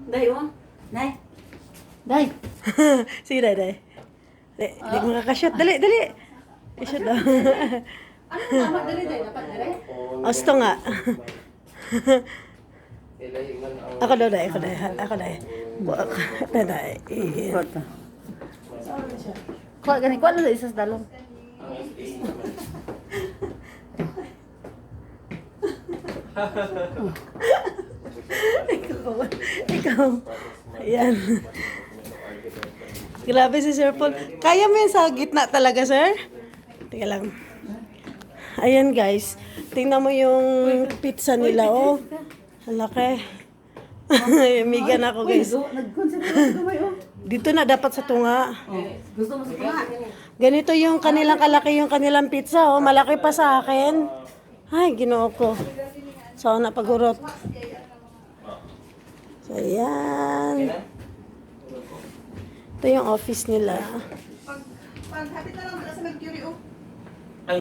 Day, oh. Day. Day. Sige, day. Di makakashot. Dali, dali. I-shot daw. Ano tama dali, Day? Dapat dali? Gusto nga. Ako daw, day. Ako, day. Ako, day. Buwak. Day. Kota. Kuha gani, kuha lang isa sa dalong. Ikaw. Ayan. Grabe si Sir Paul. Kaya mo yan sa gitna talaga, sir? Teka lang. Ayan, guys. Tingnan mo yung pizza nila, oh. Ang laki. Migan ako, guys. Nag-concentrate ka may, oh. Dito na dapat sa tunga. Gusto mo sa tunga? Ganito yung kanilang kalaki yung kanilang pizza, oh. Malaki pa sa akin. Ay, ginoo ko. So, napagurot. So, ayan. Ito yung office nila. Pag hapit na lang, wala sa Mercury, oh.